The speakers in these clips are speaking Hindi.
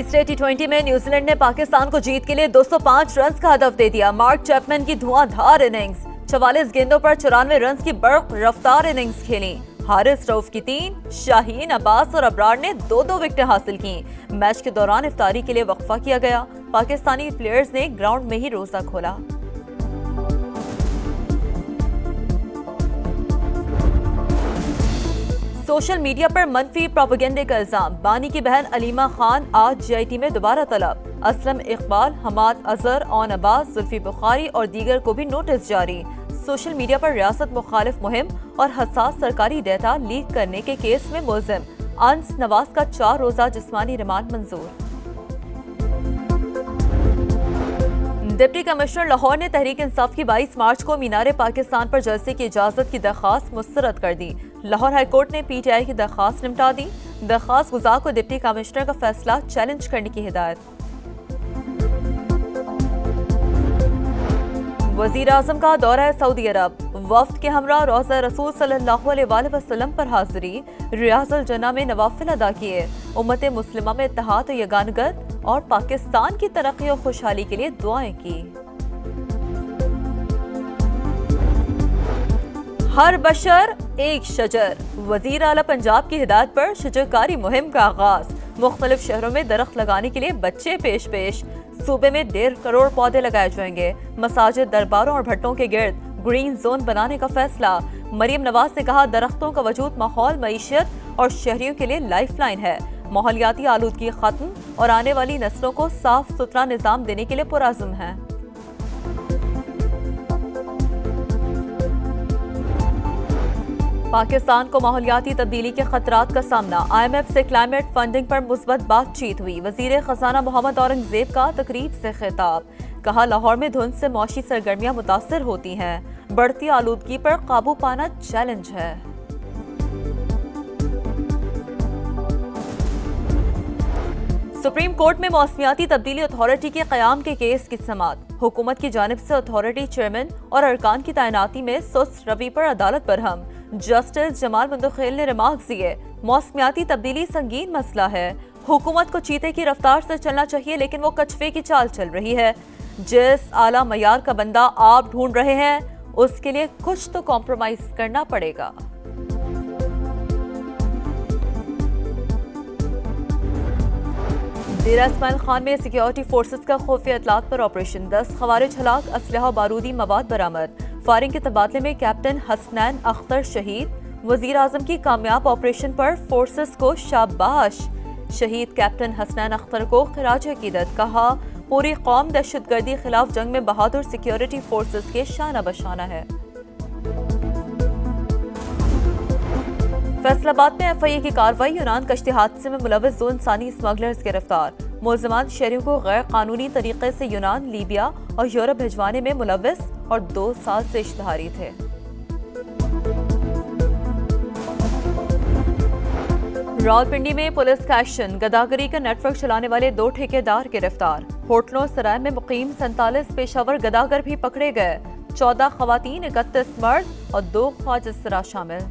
तीसरे टी20 में न्यूजीलैंड ने पाकिस्तान को जीत के लिए 205 रन का हदफ दे दिया। मार्क चैपमैन की धुआंधार इनिंग्स, 44 गेंदों पर 94 रन की बर्क रफ्तार इनिंग्स खेली। हारिस रऊफ की 3, शाहीन, अब्बास और अबरार ने 2-2 विकेटें हासिल की। मैच के दौरान इफ्तारी के लिए वक्फा किया गया। पाकिस्तानी प्लेयर्स ने ग्राउंड में ही रोजा खोला। सोशल मीडिया पर मनफी प्रोपेगेंडे का इल्जाम, बानी की बहन अलीमा खान आज JIT में दोबारा तलब। असलम इकबाल, हमाद अजहर, ओन अब्बास, जुल्फी बुखारी और दीगर को भी नोटिस जारी। सोशल मीडिया पर रियासत मुखालिफ मुहिम और हसास सरकारी डेटा लीक करने के केस में मुलजिम अंस नवाज का 4 रोजा जिस्मानी रिमांड मंजूर। डिप्टी कमिश्नर लाहौर ने तहरीक इंसाफ की 22 मार्च को मीनार पाकिस्तान पर जलसे की इजाजत की दरख्वास्त मुस्तरद कर दी। लाहौर हाईकोर्ट ने PTI की दरख्वास्त निपटा दी। दरख्वास्त गुजार को डिप्टी कमिश्नर का फैसला चैलेंज करने की हिदायत। वजीर आजम का दौरा है सऊदी अरब, वफ्द के हमरा रोज़ा रसूल सल्लल्लाहु अलैहि वसल्लम पर हाजिरी, रियाजुल जन्ना में नवाफिल अदा किए। उम्मत मुस्लिमा में इत्तेहाद और यगानगत और पाकिस्तान की तरक्की और खुशहाली के लिए दुआएं की। हर बशर एक शजर, वजीर आला पंजाब की हिदायत पर शजरकारी मुहिम का आगाज। मुख्तलिफ शहरों में दरख्त लगाने के लिए बच्चे पेश। सूबे में 1.5 करोड़ पौधे लगाए जाएंगे। मसाजिद, दरबारों और भट्टों के गिर्द ग्रीन जोन बनाने का फैसला। मरियम नवाज ने कहा, दरख्तों का वजूद माहौल, मईशत और शहरियों के लिए लाइफलाइन है। माहौलियाती आलूदगी खत्म और आने वाली नस्लों को साफ सुथरा निजाम देने के लिए पुरअज़्म है। पाकिस्तान को माहौलियाती तब्दीली के खतरात का सामना, IMF से क्लाइमेट फंडिंग पर मुस्बत बातचीत हुई। वजीर खजाना मोहम्मद औरंगजेब का तकरीब से खिताब, कहा लाहौर में धुंध से मौशी सरगर्मियां मुतासर होती हैं। बढ़ती आलूदगी पर काबू पाना चैलेंज है। सुप्रीम कोर्ट में मौसमियाती तब्दीली अथॉरिटी के क़याम के केस की समाअत। हुकूमत की जानिब से अथॉरिटी चेयरमैन और अरकान की तैनाती में सुस्त रवि पर अदालत बरहम। जस्टिस जमाल मुंदखिल ने रिमार्क्स दिए, मौसमियाती तब्दीली संगीन मसला है। हुकूमत को चीते की रफ्तार से चलना चाहिए, लेकिन वो कछुए की चाल चल रही है। जिस आला मयार का बंदा आप ढूंढ रहे हैं, उसके लिए कुछ तो कॉम्प्रोमाइज करना पड़ेगा। डेरा इस्माइल खान में सिक्योरिटी फोर्सेस का खुफिया इतलात पर ऑपरेशन, 10 खवारिज हलाक, असलहा और बारूदी मवाद बरामद। फायरिंग के तबादले में कैप्टन हसनैन अख्तर शहीद। वजीर आजम की कामयाब ऑपरेशन पर फोर्सेस को शाबाश। शहीद कैप्टन हसनैन अख्तर को खिराज अकीदत, कहा पूरी कौम दहशतगर्दी खिलाफ जंग में बहादुर सिक्योरिटी फोर्सेस के शाना बशाना है। फैसलाबाद में FIA की कार्रवाई, यूनान कश्ती हादसे में मुलव्वस 2 इंसानी स्मगलर्स गिरफ्तार। मुलजमान शहरियों को गैर कानूनी तरीके से यूनान, लीबिया और यूरोप भिजवाने में मुलव्वस और 2 साल से इश्तिहारी थे। रावलपिंडी में पुलिस का एक्शन, गदागरी का नेटवर्क चलाने वाले 2 ठेकेदार गिरफ्तार। होटलों सराय में मुकीम 47 पेशावर गदागर भी पकड़े गए। 14 खवातीन, 31 मर्द और 2 ख्वाज इसरा शामिल।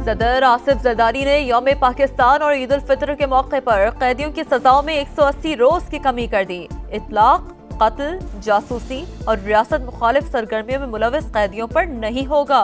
सदर आसिफ जरदारी ने यौम पाकिस्तान और ईद उल फितर के मौके पर कैदियों की सजाओं में 180 रोज की कमी कर दी। इतलाक, कत्ल, जासूसी और रियासत मुखालिफ सरगर्मियों में मुलव्वस कैदियों पर नहीं होगा।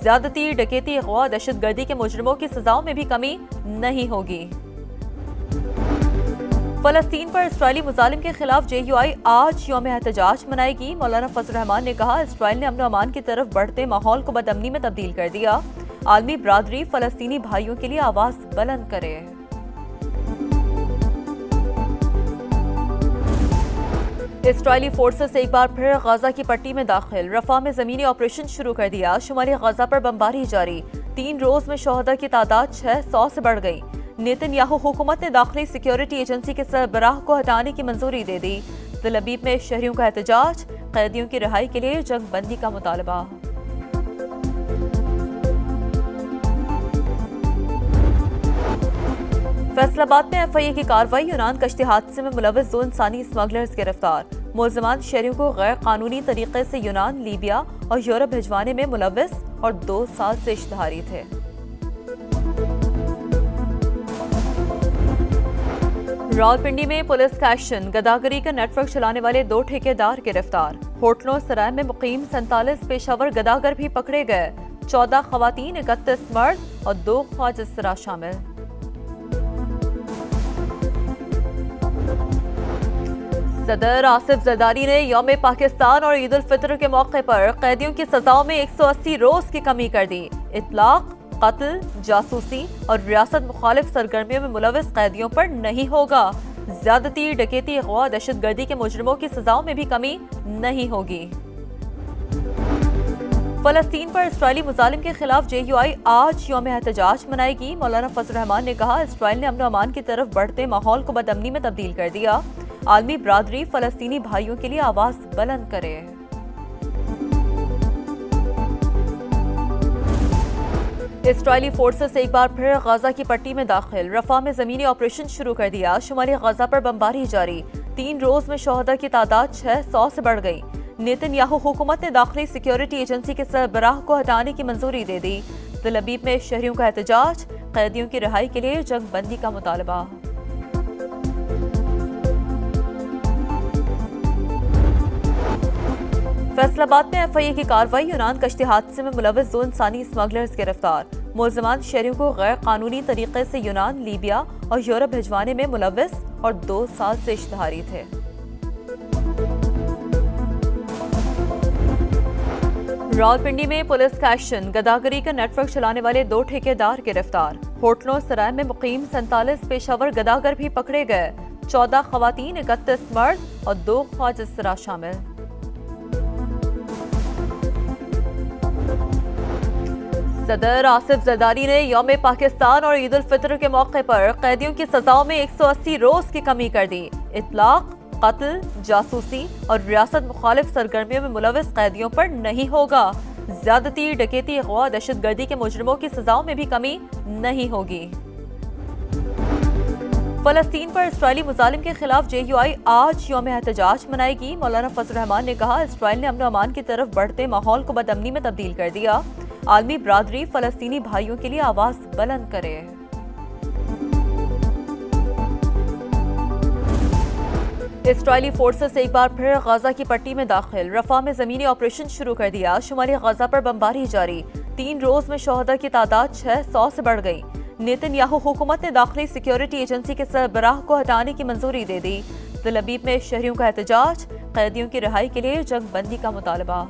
ज्यादती, डकैती, अगवा, दहशतगर्दी के मुजरिमों की सजाओं में भी कमी नहीं होगी। फलस्तीन पर इस्राइली मुजालिम के खिलाफ JUI आज यौम एहतजाज मनाएगी। मौलाना फजल रहमान ने कहा, इस्राइल ने अमन अमान की तरफ बढ़ते माहौल को बदअमनी में तब्दील कर दिया। आलमी बरादरी फलस्तीनी भाइयों के लिए आवाज बुलंद करे। इस्राइली फोर्सेस एक बार फिर गाजा की पट्टी में दाखिल, रफा में जमीनी ऑपरेशन शुरू कर दिया। शुमाली गाजा पर बमबारी जारी। 3 रोज में शोहदा की तादाद 600 से बढ़ गई। नेतन्याहू हुकूमत ने दाखिली सिक्योरिटी एजेंसी के सरबराह को हटाने की मंजूरी दे दी। तल अबीब में शहरियों का एहतजाज, कैदियों की रिहाई के लिए जंग बंदी का मुतालबा। फैसलाबाद में FIA की कार्रवाई, यूनान कश्ती हादसे में मुलव्वस 2 इंसानी स्मगलर्स गिरफ्तार। मुलजमान शहरियों को गैर कानूनी तरीके से यूनान, लीबिया और यूरोप भिजवाने में मुलव्वस और 2 साल से इश्तिहारी थे। रावलपिंडी में पुलिस का एक्शन, गदागरी का नेटवर्क चलाने वाले 2 ठेकेदार गिरफ्तार। होटलों सराय में मुकीम 47 पेशावर गदागर भी पकड़े गए। 14 खवातीन, 31 मर्द और 2 ख्वाज इसरा शामिल। सदर आसिफ जरदारी ने यौम पाकिस्तान और ईद उल फितर के मौके पर कैदियों की सजाओं में 180 रोज की कमी कर दी। इतलाक, कत्ल, जासूसी और रियासत मुखालिफ सरगर्मियों में मुलविस कैदियों पर नहीं होगा। ज्यादती, डकैती, अगवा, दहशतगर्दी के मुजरिमों की सजाओं में भी कमी नहीं होगी। फलस्तीन पर इस्राइली मुजालिम के खिलाफ JUI आज यौम एहतजाज मनाएगी। मौलाना फजल रहमान ने कहा, इस्राइल ने अमन अमान की तरफ बढ़ते माहौल को बदअमनी में तब्दील कर दिया। आलमी बरादरी फलस्तीनी भाइयों के लिए आवाज बुलंद करे। इस्राइली फोर्सेस एक बार फिर गाजा की पट्टी में दाखिल। रफा में जमीनी ऑपरेशन शुरू कर दिया। शुमाली गाजा पर बमबारी जारी। 3 रोज में शोहदा की तादाद 600 से बढ़ गई। नेतन्याहू हुकूमत ने दाखिली सिक्योरिटी एजेंसी के सरबराह को हटाने की मंजूरी दे दी। तल अबीब में शहरियों का एहतजाज, कैदियों की रिहाई के लिए जंग बंदी का मुतालबा। फैसलाबाद में FIA की कार्रवाई। यूनान कश्ती हादसे में मुलविस 2 इंसानी स्मगलर्स गिरफ्तार। मुलजमान शहरियों को गैर कानूनी तरीके से यूनान, लीबिया और यूरोप भिजवाने में मुलविस और 2 साल से इश्तिहारी थे। रावलपिंडी में पुलिस का एक्शन, गदागरी का नेटवर्क चलाने वाले 2 ठेकेदार गिरफ्तार। होटलों सराय में मुकीम 47 पेशावर गदागर भी पकड़े गए। 14 खवातीन, 31 मर्द और 2 ख्वाज इसरा शामिल। सदर आसिफ जरदारी ने यौम पाकिस्तान और ईद उल फितर के मौके पर कैदियों की सजाओं में 180 रोज की कमी कर दी। इतलाक, कत्ल, जासूसी और रियासत मुखालिफ सरगर्मियों में मुलविस कैदियों पर नहीं होगा। ज्यादती, डकैती, अगवा, दहशतगर्दी के मुजरिमों की सजाओं में भी कमी नहीं होगी। फलस्तीन पर इस्राइली मुजालिम के खिलाफ JUI आज यौम एहतजाज मनाएगी। मौलाना फजल रहमान ने कहा, इस्राइल ने अमन अमान की तरफ बढ़ते माहौल को बदअमनी में तब्दील कर दिया। आलमी बरादरी फलस्तीनी भाइयों के लिए आवाज बुलंद करे। इस्राइली फोर्सेस एक बार फिर गाजा की पट्टी में दाखिल। रफा में जमीनी ऑपरेशन शुरू कर दिया। शुमाली गाजा पर बमबारी जारी। 3 रोज में शोहदा की तादाद 600 से बढ़ गई। नेतन्याहू हुकूमत ने दाखिली सिक्योरिटी एजेंसी के सरबराह को हटाने की मंजूरी दे दी। तल अबीब में शहरियों का एहतजाज, कैदियों की रिहाई के लिए जंग बंदी का मुतालबा।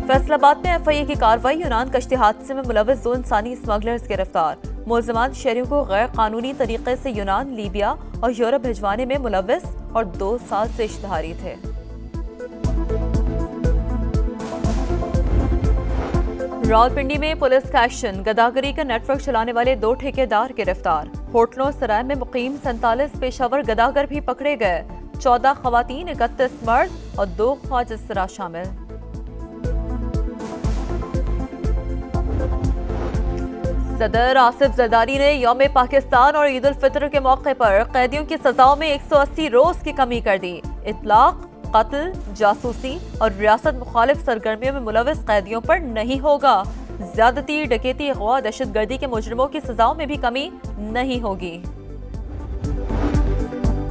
फैसलाबाद में FIA की कार्रवाई। यूनान कश्ती हादसे में मुलविस 2 इंसानी स्मगलर्स गिरफ्तार। मुलजमान शहरियों को गैर कानूनी तरीके से यूनान, लीबिया और यूरोप भिजवाने में मुलविस और 2 साल से इश्तिहारी थे। रावलपिंडी में पुलिस का एक्शन, गदागरी का नेटवर्क चलाने वाले 2 ठेकेदार गिरफ्तार। होटलों सराय में मुकीम 47 पेशावर गदागर भी पकड़े गए। 14 खवातीन, 31 मर्द और 2 ख्वाज इसरा शामिल। सदर आसिफ जरदारी ने यौम पाकिस्तान और ईद उल फितर के मौके पर कैदियों की सजाओं में 180 रोज की कमी कर दी। इतलाक, कत्ल, जासूसी और रियासत मुखालिफ सरगर्मियों में मुलविस कैदियों पर नहीं होगा। ज्यादती, डकैती, अगवा, दहशतगर्दी के मुजरिमों की सजाओं में भी कमी नहीं होगी।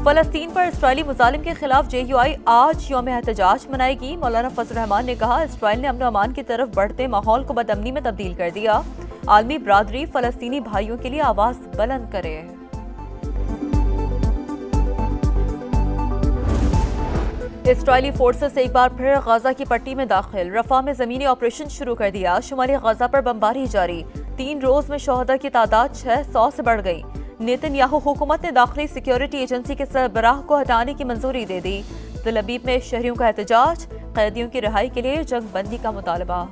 फलस्तीन पर इस्राइली मुजालिम के खिलाफ JUI आज यौम एहतजाज मनाएगी। मौलाना फजल रहमान ने कहा, इस्राइल ने अमन अमान की तरफ बढ़ते माहौल को बदअमनी में तब्दील कर दिया। आलमी बरादरी फलस्तीनी भाइयों के लिए आवाज बुलंद करे। इस्राइली फोर्सेस एक बार फिर गाजा की पट्टी में दाखिल। रफा में जमीनी ऑपरेशन शुरू कर दिया। शुमाली गाजा पर बमबारी जारी। 3 रोज में शोहदा की तादाद 600 से बढ़ गई। नेतन्याहू हुकूमत ने दाखिली सिक्योरिटी एजेंसी के सरबराह को हटाने की मंजूरी दे दी। तल अबीब में शहरियों का एहतजाज, कैदियों की रिहाई के लिए जंग बंदी का मुतालबा।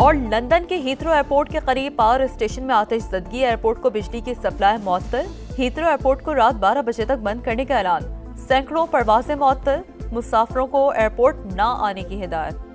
और लंदन के हीथ्रो एयरपोर्ट के करीब पावर स्टेशन में आतिशज़दगी। एयरपोर्ट को बिजली की सप्लाई मुअत्तल। हीथ्रो एयरपोर्ट को रात 12 बजे तक बंद करने का ऐलान। सैकड़ों परवाजें मुअत्तल। मुसाफिरों को एयरपोर्ट न आने की हिदायत।